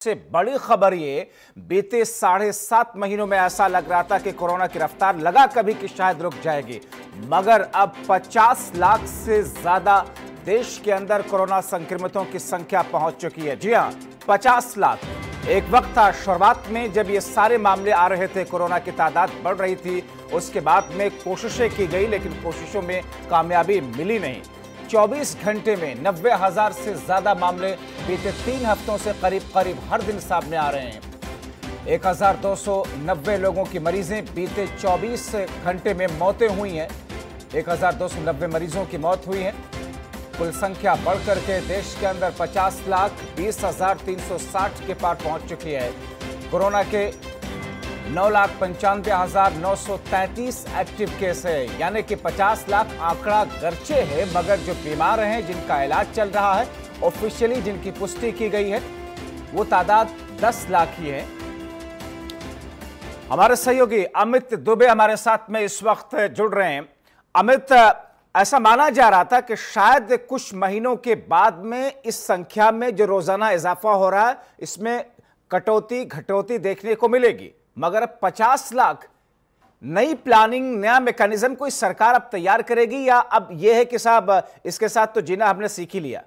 सबसे बड़ी खबर ये, बीते 7.5 महीनों में ऐसा लग रहा था कि कोरोना की रफ्तार लगा कभी कि शायद रुक जाएगी, मगर अब 50 लाख से ज्यादा देश के अंदर कोरोना संक्रमितों की संख्या पहुंच चुकी है। जी हां, 50 लाख। एक वक्त था शुरुआत में जब ये सारे मामले आ रहे थे, कोरोना की तादाद बढ़ रही थी, उसके बाद में कोशिशें की गई लेकिन कोशिशों में कामयाबी मिली नहीं। 24 घंटे में 90,000 से ज्यादा मामले बीते 3 हफ्तों से करीब करीब हर दिन सामने आ रहे हैं। 1290 लोगों की मरीजें बीते 24 घंटे में मौतें हुई हैं। 1290 मरीजों की मौत हुई है। कुल संख्या बढ़कर के देश के अंदर 50,20,360 के पार पहुंच चुकी है। कोरोना के 9,95,933 एक्टिव केस है, यानी कि 50 लाख आंकड़ा गर्चे है, मगर जो बीमार हैं, जिनका इलाज चल रहा है, ऑफिशियली जिनकी पुष्टि की गई है, वो तादाद 10 लाख ही है। हमारे सहयोगी अमित दुबे हमारे साथ में इस वक्त जुड़ रहे हैं। अमित, ऐसा माना जा रहा था कि शायद कुछ महीनों के बाद में इस संख्या में जो रोजाना इजाफा हो रहा है, इसमें कटौती घटौती देखने को मिलेगी, मगर अब 50 लाख, नई प्लानिंग, नया मैकेनिज्म कोई सरकार अब तैयार करेगी, या अब यह है कि साहब इसके साथ तो जीना हमने सीख ही लिया?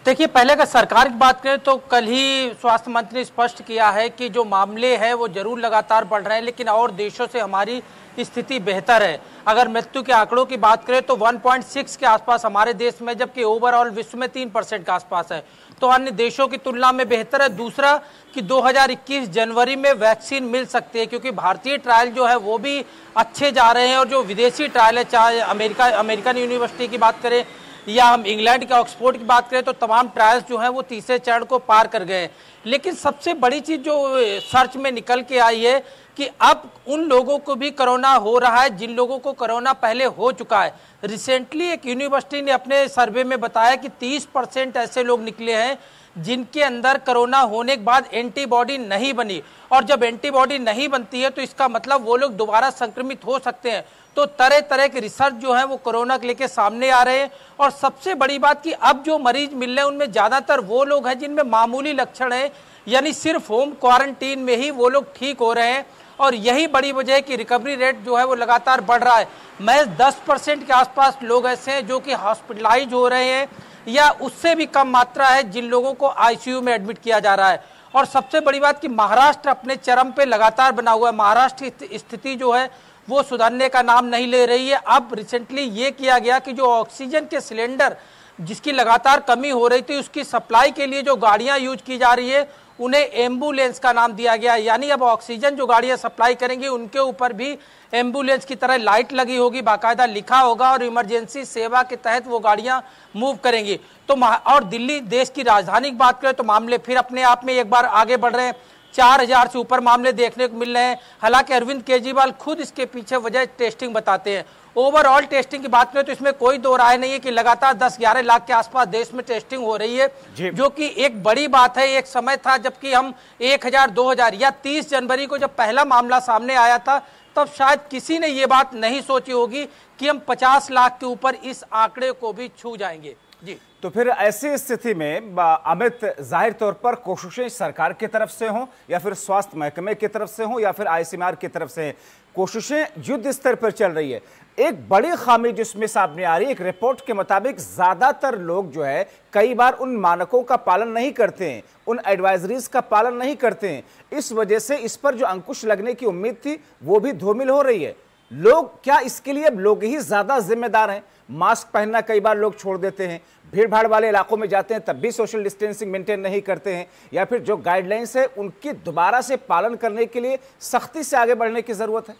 देखिए, पहले अगर सरकार की बात करें तो कल ही स्वास्थ्य मंत्री ने स्पष्ट किया है कि जो मामले हैं वो जरूर लगातार बढ़ रहे हैं, लेकिन और देशों से हमारी स्थिति बेहतर है। अगर मृत्यु के आंकड़ों की बात करें तो 1.6 के आसपास हमारे देश में, जबकि ओवरऑल विश्व में 3% के आसपास है, तो अन्य देशों की तुलना में बेहतर है। दूसरा कि 2021 जनवरी में वैक्सीन मिल सकती है, क्योंकि भारतीय ट्रायल जो है वो भी अच्छे जा रहे हैं, और जो विदेशी ट्रायल है, चाहे अमेरिकन यूनिवर्सिटी की बात करें या हम इंग्लैंड के ऑक्सफोर्ड की बात करें, तो तमाम ट्रायल्स जो हैं वो तीसरे चरण को पार कर गए। लेकिन सबसे बड़ी चीज जो सर्च में निकल के आई है कि अब उन लोगों को भी कोरोना हो रहा है जिन लोगों को कोरोना पहले हो चुका है। रिसेंटली एक यूनिवर्सिटी ने अपने सर्वे में बताया कि 30% ऐसे लोग निकले हैं जिनके अंदर कोरोना होने के बाद एंटीबॉडी नहीं बनी, और जब एंटीबॉडी नहीं बनती है तो इसका मतलब वो लोग दोबारा संक्रमित हो सकते हैं। तो तरह तरह के रिसर्च जो है वो कोरोना के लेके सामने आ रहे हैं, और सबसे बड़ी बात कि अब जो मरीज मिल रहे हैं उनमें ज्यादातर वो लोग हैं जिनमें मामूली लक्षण है, यानी सिर्फ होम क्वारंटीन में ही वो लोग ठीक हो रहे हैं, और यही बड़ी वजह है कि रिकवरी रेट जो है वो लगातार बढ़ रहा है। महज 10% के आसपास लोग ऐसे हैं जो कि हॉस्पिटलाइज हो रहे हैं, या उससे भी कम मात्रा है जिन लोगों को आईसीयू में एडमिट किया जा रहा है। और सबसे बड़ी बात कि महाराष्ट्र अपने चरम पे लगातार बना हुआ है। महाराष्ट्र की स्थिति जो है वो सुधरने का नाम नहीं ले रही है। अब रिसेंटली ये किया गया कि जो ऑक्सीजन के सिलेंडर जिसकी लगातार कमी हो रही थी, उसकी सप्लाई के लिए जो गाड़ियां यूज की जा रही है उन्हें एम्बुलेंस का नाम दिया गया। यानी अब ऑक्सीजन जो गाड़ियां सप्लाई करेंगी उनके ऊपर भी एम्बुलेंस की तरह लाइट लगी होगी, बाकायदा लिखा होगा, और इमरजेंसी सेवा के तहत वो गाड़ियां मूव करेंगी। तो और दिल्ली देश की राजधानी की बात करें तो मामले फिर अपने आप में एक बार आगे बढ़ रहे हैं। 4,000 से ऊपर मामले देखने को मिल रहे हैं। हालांकि अरविंद केजरीवाल खुद इसके पीछे वजह टेस्टिंग बताते हैं। ओवरऑल टेस्टिंग की बात करें तो इसमें कोई दो राय नहीं है कि लगातार 10-11 लाख के आसपास देश में टेस्टिंग हो रही है, जो कि एक बड़ी बात है। एक समय था जबकि हम 1,000, 2,000 या 30 जनवरी को जब पहला मामला सामने आया था, तब शायद किसी ने ये बात नहीं सोची होगी कि हम 50 लाख के ऊपर इस आंकड़े को भी छू जाएंगे। जी, तो फिर ऐसी स्थिति में अमित, जाहिर तौर पर कोशिशें सरकार की तरफ से हों या फिर स्वास्थ्य महकमे की तरफ से हों या फिर आईसीएमआर की तरफ से, कोशिशें युद्ध स्तर पर चल रही है। एक बड़ी खामी जिसमें सामने आ रही है, एक रिपोर्ट के मुताबिक ज्यादातर लोग जो है कई बार उन मानकों का पालन नहीं करते हैं, उन एडवाइजरीज का पालन नहीं करते हैं। इस वजह से इस पर जो अंकुश लगने की उम्मीद थी वो भी धूमिल हो रही है। लोग, क्या इसके लिए अब लोग ही ज्यादा जिम्मेदार हैं? मास्क पहनना कई बार लोग छोड़ देते हैं, भीड़ भाड़ वाले इलाकों में जाते हैं तब भी सोशल डिस्टेंसिंग मेंटेन नहीं करते हैं, या फिर जो गाइडलाइंस है उनकी दोबारा से पालन करने के लिए सख्ती से आगे बढ़ने की जरूरत है।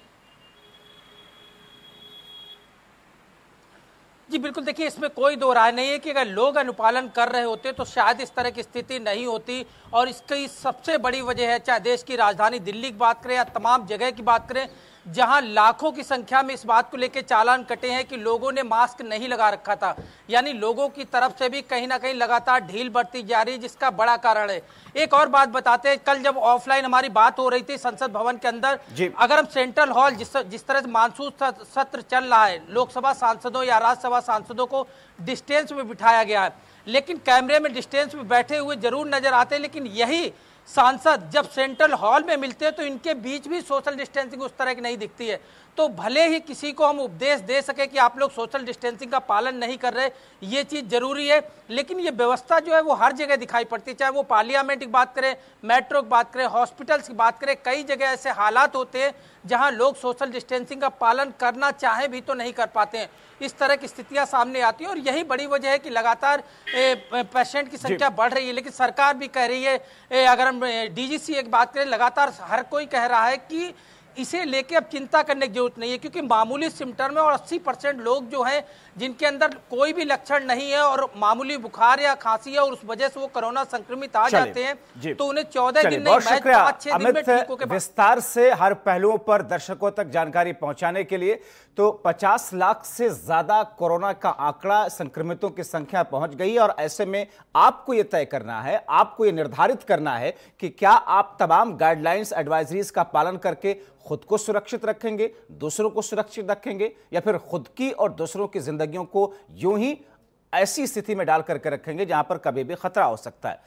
जी बिल्कुल, देखिए इसमें कोई दो राय नहीं है कि अगर लोग अनुपालन कर रहे होते तो शायद इस तरह की स्थिति नहीं होती। और इसकी सबसे बड़ी वजह है, चाहे देश की राजधानी दिल्ली की बात करें या तमाम जगह की बात करें, जहां लाखों की संख्या में इस बात को लेकर चालान कटे हैं कि लोगों ने मास्क नहीं लगा रखा था। यानी लोगों की तरफ से भी कहीं ना कहीं लगातार ढील बढ़ती जा रही है, जिसका बड़ा कारण है। एक और बात बताते हैं, कल जब ऑफलाइन हमारी बात हो रही थी संसद भवन के अंदर, अगर हम सेंट्रल हॉल जिस तरह से मानसून सत्र चल रहा है, लोकसभा सांसदों या राज्यसभा सांसदों को डिस्टेंस में बिठाया गया है, लेकिन कैमरे में डिस्टेंस में बैठे हुए जरूर नजर आते हैं। लेकिन यही सांसद जब सेंट्रल हॉल में मिलते हैं तो इनके बीच भी सोशल डिस्टेंसिंग उस तरह की नहीं दिखती है। तो भले ही किसी को हम उपदेश दे सके कि आप लोग सोशल डिस्टेंसिंग का पालन नहीं कर रहे, ये चीज़ जरूरी है, लेकिन ये व्यवस्था जो है वो हर जगह दिखाई पड़ती है। चाहे वो पार्लियामेंट की बात करें, मेट्रो की बात करें, हॉस्पिटल्स की बात करें, कई जगह ऐसे हालात होते हैं जहां लोग सोशल डिस्टेंसिंग का पालन करना चाहे भी तो नहीं कर पाते हैं। इस तरह की स्थितियां सामने आती हैं और यही बड़ी वजह है कि लगातार पेशेंट की संख्या बढ़ रही है। लेकिन सरकार भी कह रही है, अगर हम डीजीसी की बात करें, लगातार हर कोई कह रहा है कि इसे लेके अब चिंता करने की जरूरत नहीं है, क्योंकि मामूली सिम्टम है और 80% लोग जो हैं जिनके अंदर कोई भी लक्षण नहीं है और मामूली बुखार या खांसी है और उस वजह से वो कोरोना संक्रमित आ जाते हैं, तो उन्हें 14 दिन नहीं, 5-6 दिन में ठीक होकर विस्तार से हर पहलुओं पर दर्शकों तक जानकारी पहुंचाने के लिए। तो 50 लाख से ज्यादा कोरोना का आंकड़ा, संक्रमितों की संख्या पहुंच गई और ऐसे में आपको यह तय करना है, आपको यह निर्धारित करना है कि क्या आप तमाम गाइडलाइंस, एडवाइजरीज का पालन करके खुद को सुरक्षित रखेंगे, दूसरों को सुरक्षित रखेंगे, या फिर खुद की और दूसरों की जिंदगियों को यूं ही ऐसी स्थिति में डाल करके रखेंगे जहां पर कभी भी खतरा हो सकता है।